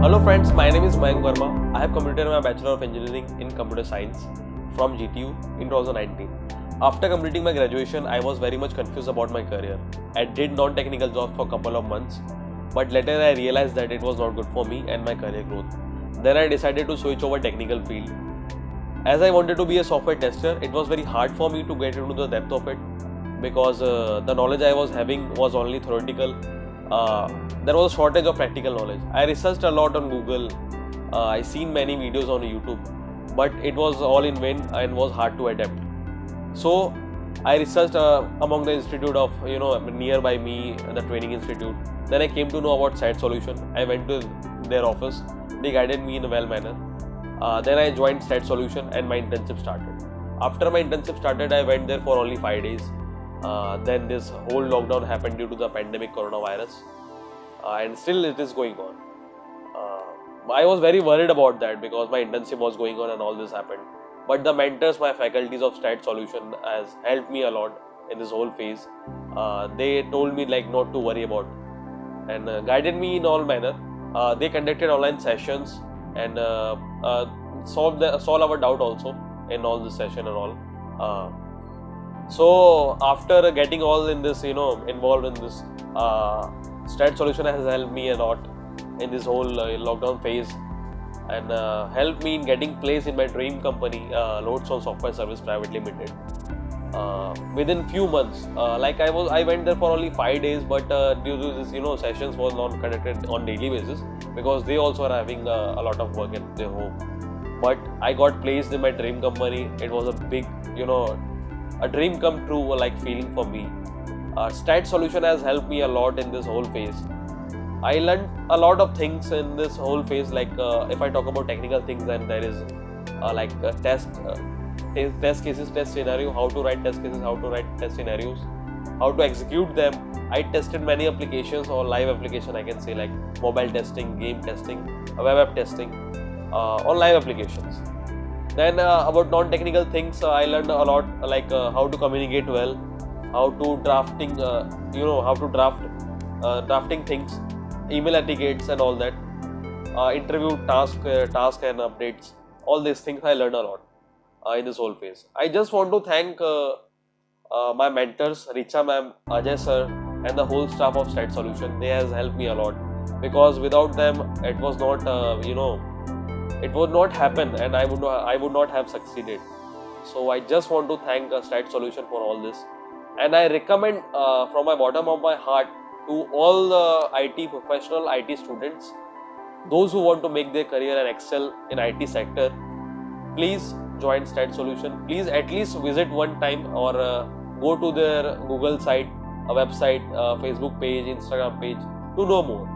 Hello friends, my name is Mayank Verma. I have completed my Bachelor of Engineering in Computer Science from GTU in 2019. After completing my graduation, I was very much confused about my career. I did non-technical jobs for a couple of months, but later I realized that it was not good for me and my career growth. Then I decided to switch over technical field. As I wanted to be a software tester, it was very hard for me to get into the depth of it because the knowledge I was having was only theoretical. There was a shortage of practical knowledge. I researched a lot on Google. I seen many videos on YouTube, but it was all in vain and was hard to adapt. So I researched among the institute of nearby me, the training institute. Then I came to know about STAD Solution. I went to their office. They guided me in a well manner. Then I joined STAD Solution and my internship started. After my internship started, I went there for only 5 days. Then this whole lockdown happened due to the pandemic coronavirus, and still it is going on. I was very worried about that because my internship was going on and all this happened. But the mentors, my faculties of STAD Solution has helped me a lot in this whole phase. They told me not to worry about and guided me in all manner. They conducted online sessions and solve our doubt also in all this session and all. So after getting all in this, involved in this, STAD Solution has helped me a lot in this whole lockdown phase and helped me in getting placed in my dream company, Lodestone Software Services Pvt. Within few months, I went there for only 5 days, but due to this, sessions was not conducted on daily basis because they also are having a lot of work at their home. But I got placed in my dream company. It was a big, a dream come true feeling for me. STAD Solution has helped me a lot in this whole phase. I learned a lot of things in this whole phase. If I talk about technical things, then there is test cases, test scenario, how to write test cases, how to write test scenarios, how to execute them. I tested many applications or live application, I can say, like mobile testing, game testing, web app testing, on live applications. Then about non-technical things, I learned a lot, how to communicate well, how to drafting, drafting things, email etiquettes and all that, interview task and updates. All these things I learned a lot in this whole phase. I just want to thank my mentors, Richa ma'am, Ajay sir, and the whole staff of STAD Solution. They has helped me a lot because without them, it was not, it would not happen, and I would not have succeeded. So I just want to thank STAD Solution for all this, and I recommend from my bottom of my heart to all the IT professional, IT students, those who want to make their career and excel in IT sector, please join STAD Solution. Please at least visit one time or go to their Google site, a website, Facebook page, Instagram page to know more.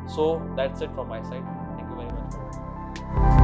So that's it from my side. Thank you very much.